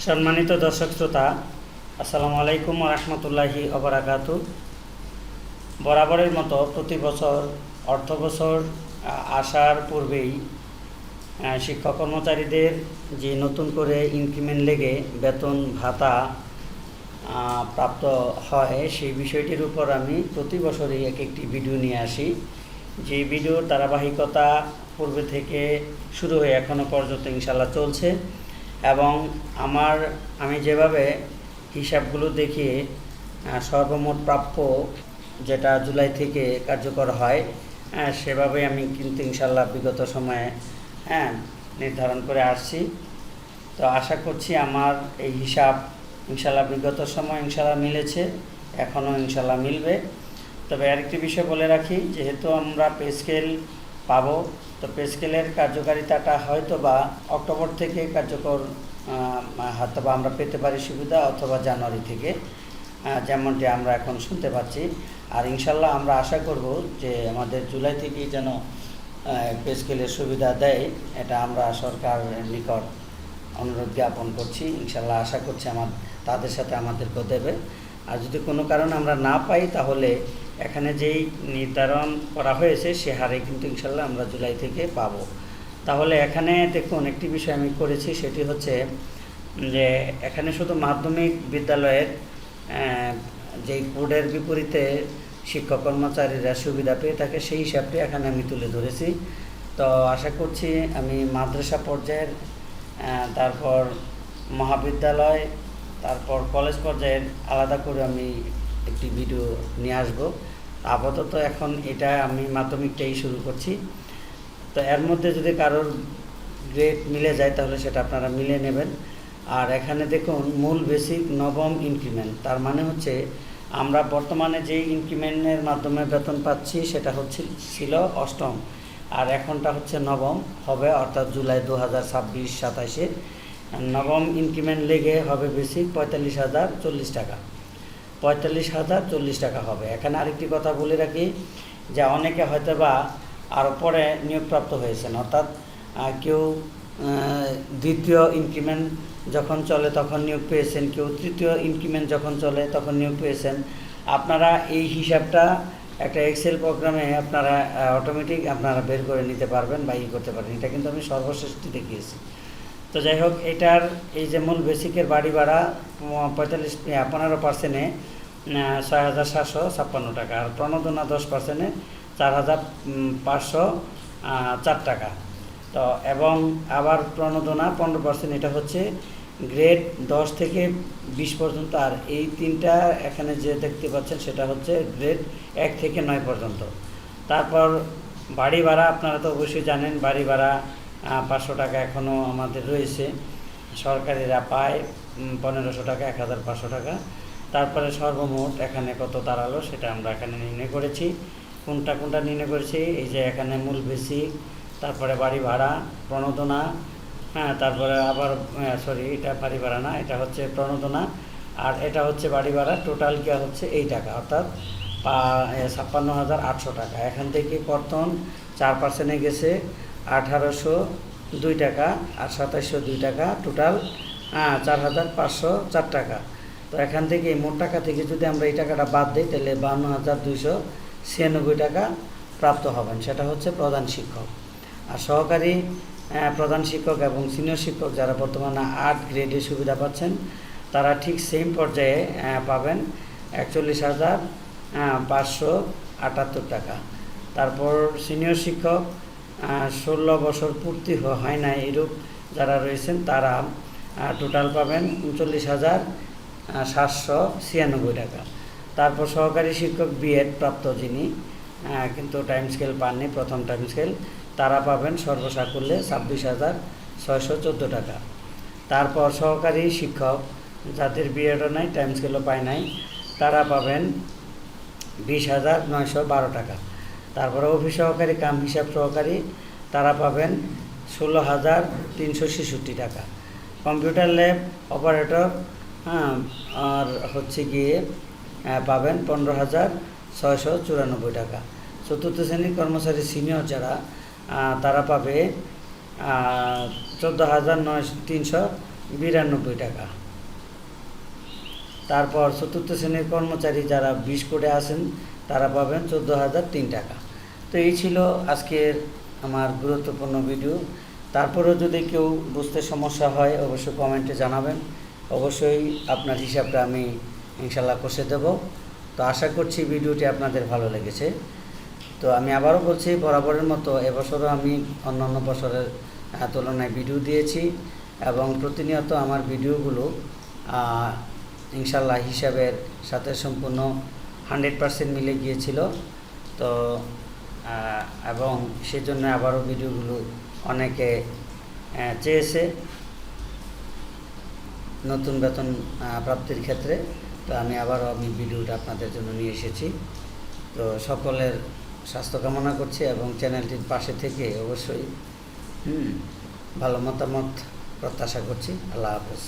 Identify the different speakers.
Speaker 1: সম্মানিত দর্শক শ্রোতা, আসসালামু আলাইকুম ওয়া রাহমাতুল্লাহি ওয়া বারাকাতুহু। বরাবরের মতো প্রতি বছর অর্থ বছর আসার পূর্বেই শিক্ষক কর্মচারীদের যে নতুন করে ইনক্রিমেন্ট লেগে বেতন ভাতা প্রাপ্ত হয়, সেই বিষয়টির উপর আমি প্রতি বছরই একটি ভিডিও নিয়ে আসি। যে ভিডিওর ধারাবাহিকতা পূর্বে থেকে শুরু হয়ে এখনও পর্যন্ত ইনশাল্লাহ চলছে, এবং আমি যেভাবে হিসাবগুলো দেখিয়ে সর্বমোট প্রাপ্য যেটা জুলাই থেকে কার্যকর হয়, সেভাবে আমি কিন্তু ইনশাল্লাহ বিগত সময়ে নির্ধারণ করে আসছি। তো আশা করছি আমার এই হিসাব ইনশাল্লাহ বিগত সময় ইনশাল্লাহ মিলেছে, এখনও ইনশাল্লাহ মিলবে। তবে আরেকটি বিষয় বলে রাখি, যেহেতু আমরা পে স্কেল পাবো, তো পে স্কেলের কার্যকারিতাটা হয়তো বা অক্টোবর থেকে কার্যকর হয়তো বা আমরা পেতে পারি সুবিধা, অথবা জানুয়ারি থেকে, যেমনটি আমরা এখন শুনতে পাচ্ছি। আর ইনশাল্লাহ আমরা আশা করব যে আমাদের জুলাই থেকেই যেন পে স্কেলের সুবিধা দেয়, এটা আমরা সরকারের নিকট অনুরোধ জ্ঞাপন করছি। ইনশাল্লাহ আশা করছি তাদের সাথে আমাদেরকেও দেবে। আর যদি কোনো কারণে আমরা না পাই, তাহলে এখানে যেই নির্ধারণ করা হয়েছে সে হারে কিন্তু ইনশাল্লাহ আমরা জুলাই থেকে পাবো। তাহলে এখানে দেখুন, একটি বিষয় আমি করেছি, সেটি হচ্ছে যে এখানে শুধু মাধ্যমিক বিদ্যালয়ের যেই কোডের বিপরীতে শিক্ষক কর্মচারীরা সুবিধা পেয়ে থাকে, সেই হিসাবটি এখানে আমি তুলে ধরেছি। তো আশা করছি আমি মাদ্রাসা পর্যায়ের, তারপর মহাবিদ্যালয়, তারপর কলেজ পর্যায়ের আলাদা করে আমি একটি ভিডিও নিয়ে আসব। আপাতত এখন এটা আমি মাধ্যমিকটাই শুরু করছি। তো এর মধ্যে যদি কারোর গ্রেড মিলে যায়, তাহলে সেটা আপনারা মিলে নেবেন। আর এখানে দেখুন, মূল বেসিক নবম ইনক্রিমেন্ট, তার মানে হচ্ছে আমরা বর্তমানে যে ইনক্রিমেন্টের মাধ্যমে বেতন পাচ্ছি সেটা ছিল অষ্টম, আর এখনটা হচ্ছে নবম হবে, অর্থাৎ জুলাই 2026-27 নবম ইনক্রিমেন্ট লেগে হবে বেসিক 45,040 টাকা। 45,040 টাকা হবে। এখানে আরেকটি কথা বলে রাখি, যে অনেকে হয়তো বা আরও পরে নিয়োগপ্রাপ্ত হয়েছেন, অর্থাৎ কেউ দ্বিতীয় ইনক্রিমেন্ট যখন চলে তখন নিয়োগ পেয়েছেন, কেউ তৃতীয় ইনক্রিমেন্ট যখন চলে তখন নিয়োগ পেয়েছেন। আপনারা এই হিসাবটা একটা এক্সেল প্রোগ্রামে আপনারা অটোমেটিক আপনারা বের করে নিতে পারবেন বা করতে পারবেন। এটা কিন্তু আমি সর্বশ্রেষ্ঠ দেখিয়েছি। তো যাই হোক, এটার এই যে মূল বেসিকের বাড়ি ভাড়া 15%-এ 6,756 টাকা, আর প্রণোদনা 10%-এ 4,504 টাকা। তো এবং আবার প্রণোদনা 15%, এটা হচ্ছে গ্রেড 10 থেকে 20 পর্যন্ত। আর এই তিনটা এখানে যে দেখতে পাচ্ছেন সেটা হচ্ছে গ্রেড 1 থেকে 9 পর্যন্ত। তারপর বাড়ি ভাড়া, আপনারা তো অবশ্যই জানেন, বাড়ি ভাড়া 500 টাকা এখনও আমাদের রয়েছে, সরকারিরা পায় 1,500 টাকা, 1,500 টাকা। তারপরে সর্বমোট এখানে কত দাঁড়ালো সেটা আমরা এখানে নির্ণয় করেছি। কোনটা নির্ণয় করেছি, এই যে এখানে মূল বেসিক, তারপরে বাড়ি ভাড়া, প্রণোদনা, তারপরে আবার এটা বাড়ি ভাড়া না, এটা হচ্ছে প্রণোদনা, আর এটা হচ্ছে বাড়ি ভাড়া। টোটাল কি হচ্ছে এই টাকা, অর্থাৎ 56,800 টাকা। এখান থেকে কর্তন 4%-এ গেছে 1,802 টাকা, আর 2,702 টাকা, টোটাল 4,504 টাকা। তো এখান থেকে মোট টাকা থেকে যদি আমরা এই টাকাটা বাদ দিই, তাহলে 52,296 টাকা প্রাপ্ত হবেন। সেটা হচ্ছে প্রধান শিক্ষক। আর সহকারী প্রধান শিক্ষক এবং সিনিয়র শিক্ষক যারা বর্তমানে 8 গ্রেডে সুবিধা পাচ্ছেন, তারা ঠিক সেম পর্যায়ে পাবেন 41,578 টাকা। তারপর সিনিয়র শিক্ষক 16 বছর পূর্তি হয় না এরূপ যারা রয়েছেন, তারা টোটাল পাবেন 39,796 টাকা। তারপর সহকারী শিক্ষক বিএড প্রাপ্ত যিনি, কিন্তু টাইম স্কেল পাননি, প্রথম টাইম স্কেল, তারা পাবেন সর্বসাকুল্যে 26,614 টাকা। তারপর সহকারী শিক্ষক যাদের বিএডও নাই, টাইম স্কেলও পায় নাই, তারা পাবেন 20,912 টাকা। তারপরে অফিস সহকারী কাম হিসাব সহকারী, তারা পাবেন 16,366 টাকা। কম্পিউটার ল্যাব অপারেটর আর হচ্ছে গিয়ে পাবেন 15,694 টাকা। চতুর্থ শ্রেণীর কর্মচারী সিনিয়র যারা, তারা পাবে 14,300 92 টাকা। তারপর চতুর্থ শ্রেণীর কর্মচারী যারা 20 কোডে আছেন তারা পাবেন 14,003 টাকা। তো এই ছিল আজকের আমার গুরুত্বপূর্ণ ভিডিও। তারপরেও যদি কেউ বুঝতে সমস্যা হয় অবশ্যই কমেন্টে জানাবেন, অবশ্যই আপনার হিসাবটা আমি ইনশাল্লাহ কষে দেব। তো আশা করছি ভিডিওটি আপনাদের ভালো লেগেছে। তো আমি আবারও বলছি, বরাবরের মতো এবছরও আমি অন্যান্য বছরের তুলনায় ভিডিও দিয়েছি এবং প্রতিনিয়ত আমার ভিডিওগুলো ইনশাল্লাহ হিসাবের সাথে সম্পূর্ণ 100% মিলে গিয়েছিল। তো এবং সেজন্য আবারও ভিডিওগুলো অনেকে চেয়েছে নতুন বেতন প্রাপ্তির ক্ষেত্রে। তো আমি ভিডিওটা আপনাদের জন্য নিয়ে এসেছি। তো সকলের স্বাস্থ্য কামনা করছি এবং চ্যানেলটির পাশে থেকে অবশ্যই ভালো মতামত প্রত্যাশা করছি। আল্লাহ হাফেজ।